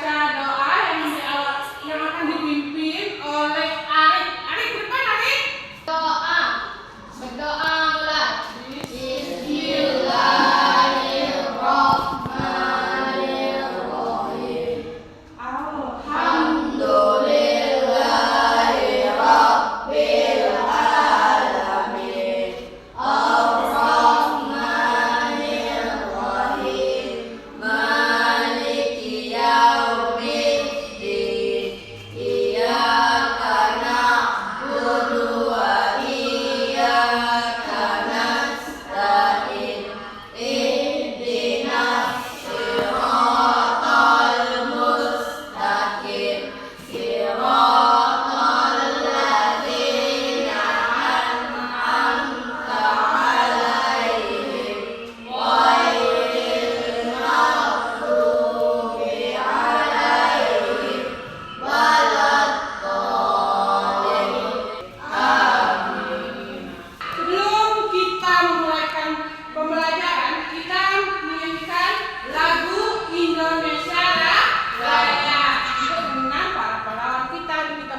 membaca doa yang akan dipimpin oleh Arif. Arif ke depan, Arif. Berdoa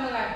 mulai.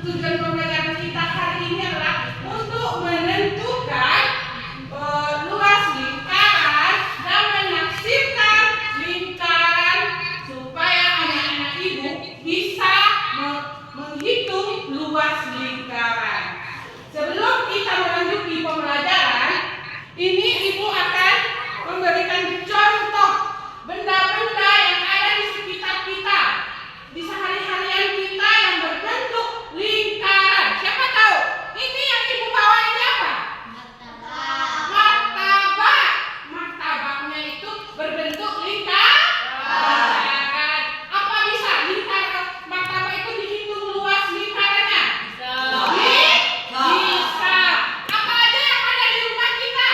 Tujuan pembelajaran kita hari ini adalah untuk menentukan luas lingkaran dan menaksirkan lingkaran supaya anak-anak ibu bisa menghitung luas lingkaran. Sebelum kita melanjuti pembelajaran, ini ibu akan memberikan contoh benda-benda yang ada di sekitar kita, di sehari-harian kita yang berbentuk lingkaran. Siapa tahu? Ini yang ibu bawa ini apa? Martabak. Martabaknya itu berbentuk lingkaran. Apa bisa lingkaran martabak itu dihitung luas lingkarannya? Bisa. Apa aja yang ada di rumah kita?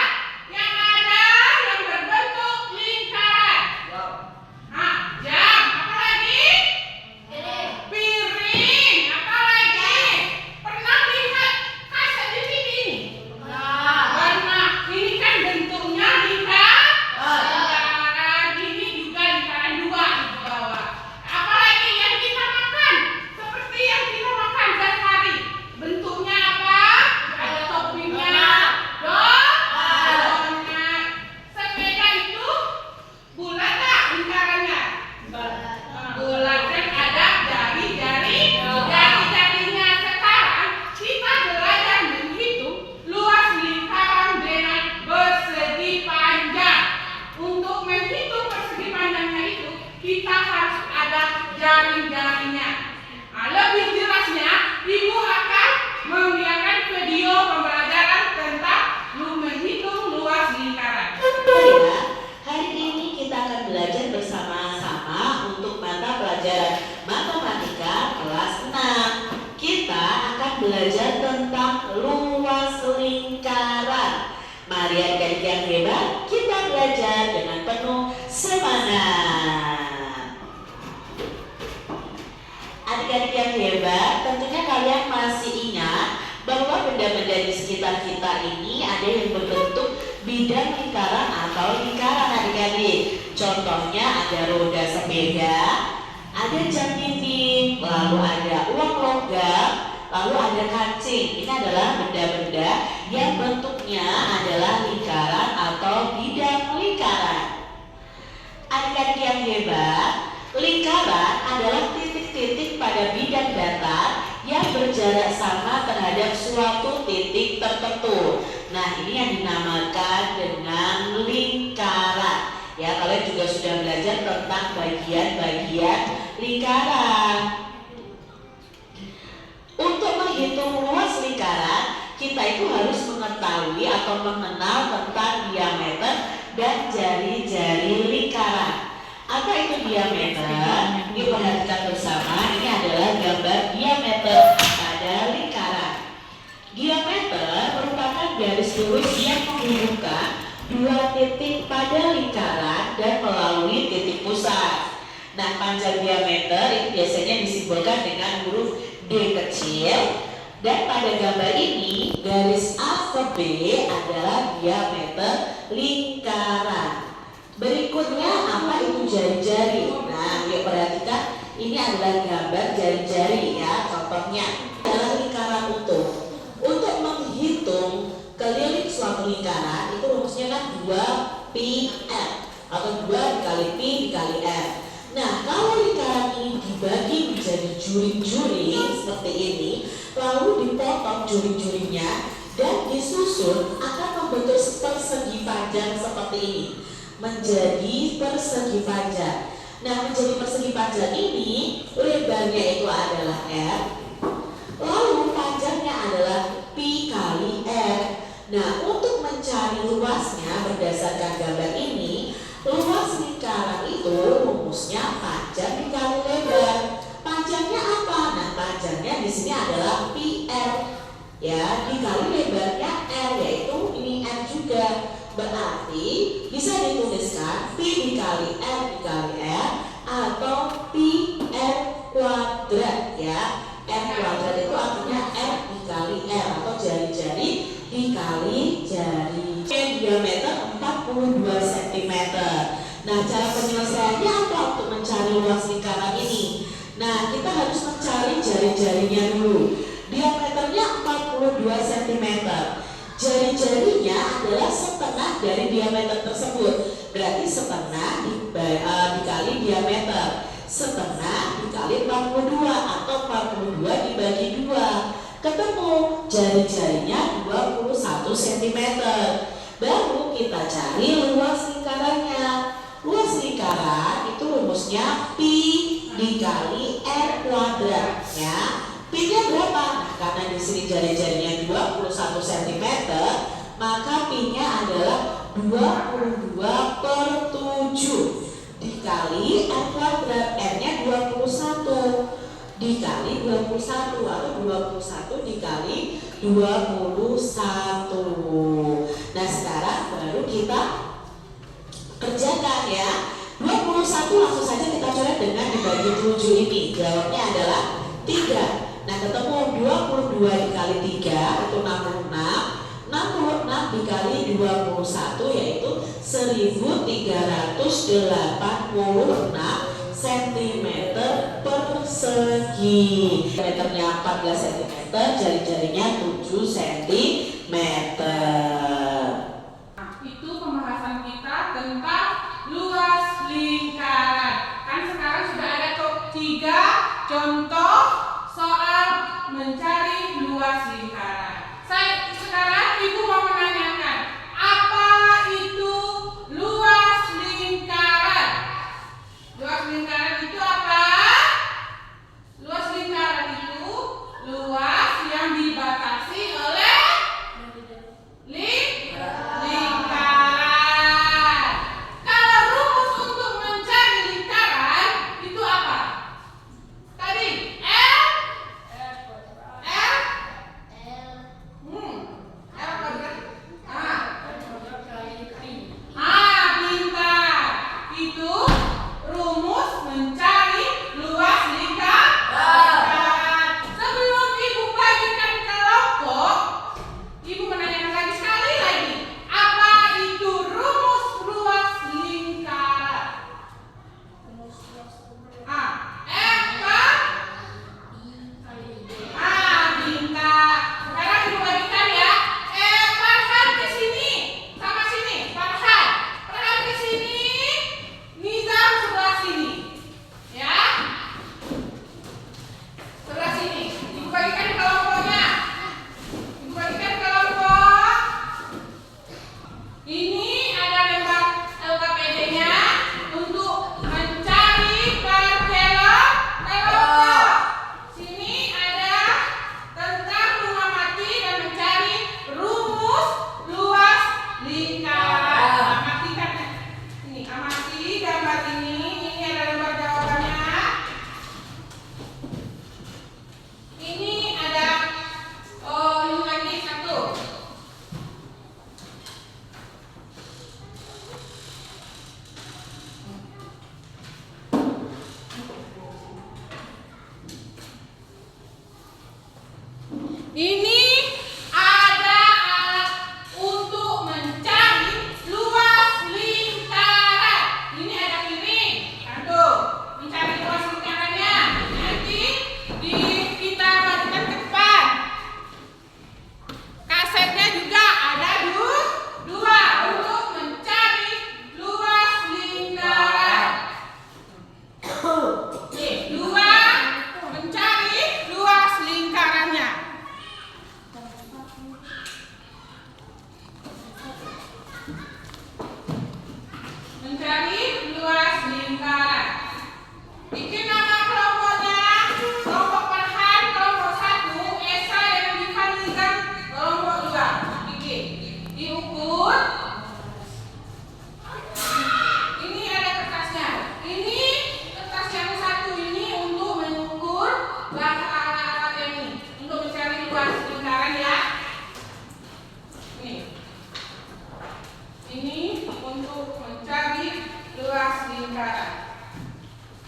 Yang ada yang berbentuk lingkaran. Jam. Apa lagi? Piring. Apa lagi? Pernah lihat kaca di TV ini? Pernah. Ini kan bentuknya lingkaran. Ini juga lingkaran dua ibu bawa. Apa lagi yang kita makan? Seperti yang kita makan sehari. Bentuknya apa? Ada toppingnya. Donat. Sepeda itu bulat tak lingkarannya? Bulat, kan ada jari-jarinya. Sekarang kita belajar menghitung luas lingkaran dengan persegi panjang. Untuk menghitung persegi panjangnya itu kita harus ada jari-jarinya. Lebih jelasnya ibu akan membiarkan video pembelajaran tentang menghitung luas lingkaran. Ya, hari ini kita akan belajar bersama-sama untuk mata pelajaran matematika kelas 6. Kita akan belajar tentang luas lingkaran. Mari adik-adik yang hebat, kita belajar dengan penuh semangat. Adik-adik adik-adik yang hebat, tentunya kalian masih ingat bahwa benda-benda di sekitar kita ini ada yang berbentuk bidang lingkaran atau lingkaran adik-adik. Contohnya ada roda sepeda, ada jam dinding, lalu ada uang logam, lalu ada kancing. Ini adalah benda-benda yang bentuknya adalah lingkaran atau bidang lingkaran. Adik-adik yang hebat, lingkaran adalah titik-titik pada bidang datar yang berjarak sama terhadap suatu titik tertentu. Nah, ini yang dinamakan dengan lingkaran. Ya, kalian juga sudah belajar tentang bagian-bagian lingkaran. Untuk menghitung luas lingkaran, kita itu harus mengetahui atau mengenal tentang diameter dan jari-jari lingkaran. Apa itu diameter? Diperhatikan bersama, ini adalah gambar diameter pada lingkaran. Diameter merupakan garis lurus yang menghubungkan dua titik pada lingkaran dan melalui titik pusat. Nah, panjang diameter itu biasanya disimbolkan dengan huruf D kecil. Dan pada gambar ini, garis A ke B adalah diameter lingkaran. Berikutnya, apa itu jari-jari? Nah, yuk perhatikan, ini adalah gambar jari-jari ya. Contohnya adalah lingkaran utuh. Untuk menghitung keliling suatu lingkaran, itu rumusnya kan 2πr atau 2 dikali Pi dikali R. Nah, kalau lingkaran ini dibagi menjadi juring-juring seperti ini, lalu dipotong juring-juringnya dan disusun, akan membentuk persegi panjang seperti ini, menjadi persegi panjang. Nah, menjadi persegi panjang ini lebarnya itu adalah R, lalu panjangnya adalah Pi kali R. Nah, untuk mencari luasnya berdasarkan gambar ini, luas lingkaran itu rumusnya panjang dikali lebar. Panjangnya apa? Nah, panjangnya di sini adalah PR ya, dikali lebarnya R, yaitu ini R juga. Berarti bisa dituliskan Pi dikali R dikali R atau Pi R kuadrat ya. R kuadrat itu artinya R dikali R atau jari-jari dikali jari. Diameter 42 cm. Nah, cara penyelesaiannya apa untuk mencari luas lingkaran ini? Nah, kita harus mencari jari-jarinya dulu. Diameternya 42 cm. Jari-jarinya adalah setengah dari diameter tersebut. Berarti setengah dikali diameter. Setengah dikali 42 atau 42 dibagi 2. Ketemu jari-jarinya 21 cm. Baru kita cari luas lingkarannya. Luas lingkaran itu rumusnya Pi dikali R kuadrat ya. Pi-nya berapa? Nah, karena di sini jari-jarinya 21 cm, maka Pi-nya adalah 22/7 dikali R kuadrat. R-nya 21 dikali 21 atau 21 dikali 21. Nah, sekarang baru kita kerjakan ya. 21 langsung saja kita coret dengan dibagi 7 ini. Jawabnya adalah 3. Nah, ketemu 22 dikali 3 itu 66. 66 dikali 21 yaitu 1386 cm persegi. Meternya 14 cm, jari-jarinya 7 cm. Itu pembahasan kita tentang luas lingkaran. Kan sekarang sudah ada 3 contoh soal mencari luas lingkaran. Sekarang Ibu mau menanyakan, apa itu luas lingkaran? Luas lingkaran itu apa? Luas lingkaran itu luas yang dibatasi oleh lingkaran. Kalau rumus untuk mencari lingkaran itu apa? Tadi Ini ada alat untuk mencari luas lingkaran. Ini ada piring. Aduh, mencari luas lingkarannya. Nanti kita balikkan ke depan. Kasetnya juga ada dua untuk mencari luas lingkaran. Dua mencari luas lingkarannya. Mencari luas lingkaran. Bikin nama kelompoknya. Kelompok Farhan, kelompok 1, Esa yang dikalikan kelompok 2. Bikin. Diukur. Ini ada kertasnya. Ini kertas yang 1 ini untuk mengukur alat-alat yang ini. Untuk mencari luas lingkaran ya. Ini untuk mencari luas lingkaran.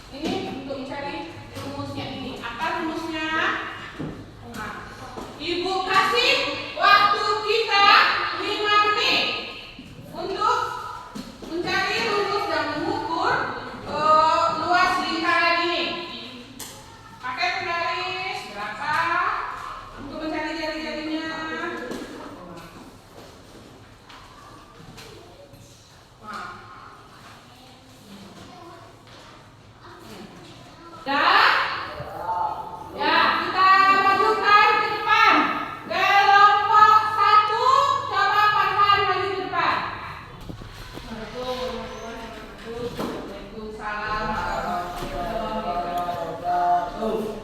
Ini untuk mencari rumusnya ini. Apa rumusnya? Nah, Ibu kasih waktu kita 5 menit untuk mencari rumus dan mengukur luas lingkaran ini. Pakai penggaris berapa untuk mencari jari-jarinya? Ya, kita majukan ke depan. Kelompok 1, coba Farhan maju ke depan. Waalaikumsalam warahmatullahi wabarakatuh.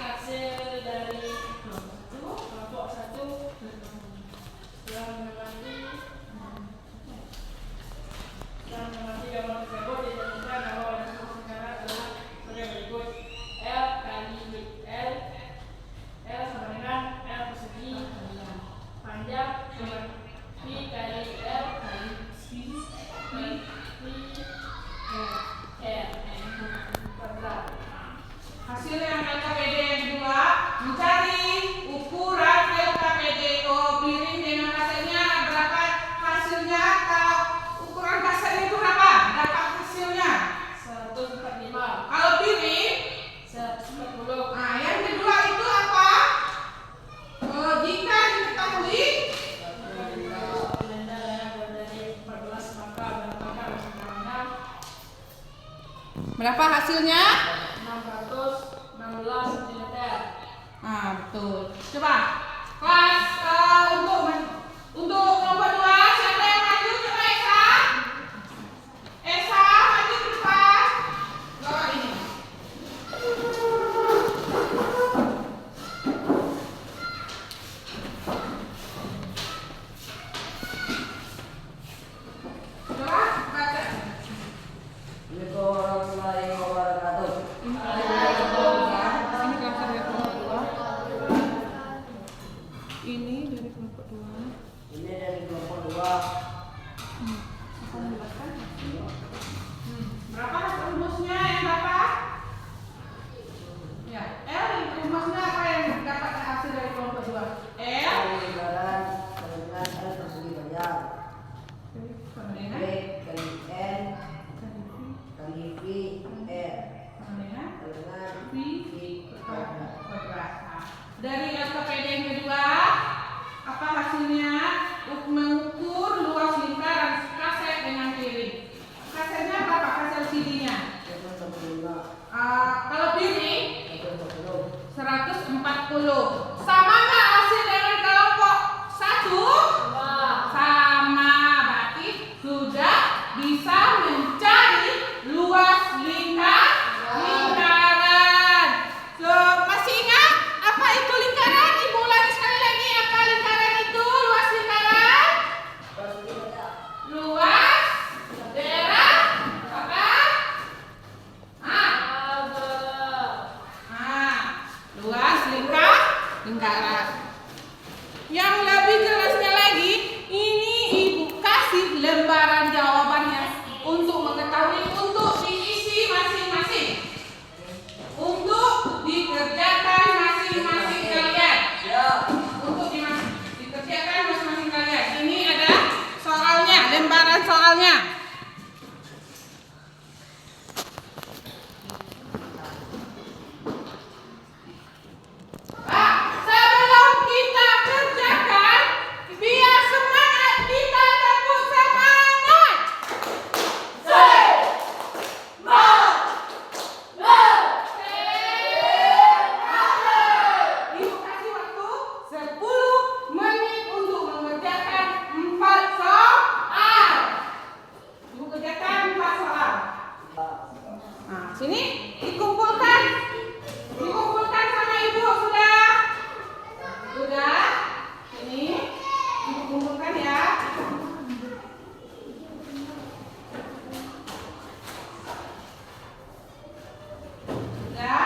Hasil dari kelompok 1 yang mengamati gambar tersebut ditentukan bahwa luas lingkaran adalah sebagai berikut. L kali L sama dengan L persegi panjang sama P kali L kali P L kuadrat. Hasil yang LKPD yang kedua, mencari ukuran LKPD piring dengan kasetnya berapa hasilnya. Kalau ukuran kasetnya itu berapa? Dapat hasilnya 145. Kalau piring 140. Nah, yang kedua itu apa? Jika diketahui berapa hasilnya? 616 cm. Nah, betul. Coba kelas untuk kelompok 2 siapa yang maju? Coba Esa maju ke depan. Bawa ini. Coba baca. Warahmatullahi wabarakatuh. Ini dari kelompok 2. Ini dari kelompok 2. Berapa hasil rumusnya yang dapat? Ya, L rumusnya apa yang dapat hasil dari kelompok 2? L Lingkaran dengan L persegi panjang. sama B dengan kali N kali V R sama dengan dengan V V kuadrat. kuadrat. Nah, dari LKPD yang kedua, apa hasilnya? Mengukur luas lingkaran kaset dengan piring. Kasetnya berapa? Kaset CD-nya? 145. Kalau piring 140. 140. Sama nggak hasil dengan kelompok 1? Sama. Berarti sudah bisa mencari luas lingkaran. Masih ingat apa itu lingkaran? Ibu ulangi sekali lagi. Apa lingkaran itu? Luas lingkaran? Luas daerah apa? Luas lingkaran. Sini dikumpulkan. Dikumpulkan sama ibu sudah. Sudah. Ini dikumpulkan ya. Sudah.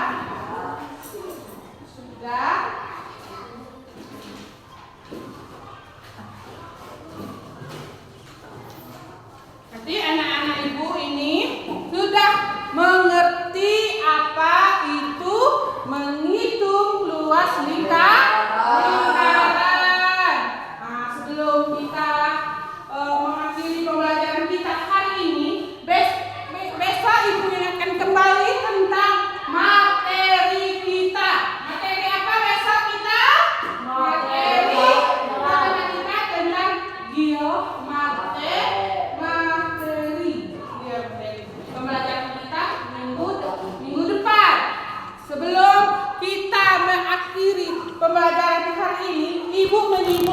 Sudah. Nanti anak-anak ibu ini sudah mengerti apa itu menghitung luas lingkaran. Nah, sebelum kita mengakhiri pembelajaran kita hari ini, besok ibu ingatkan kembali tentang materi kita. Materi apa besok kita? Materi matematika tentang geometri. Pembelajaran kita minggu depan. Sebelum kita mengakhiri pembelajaran hari ini, ibu menyimak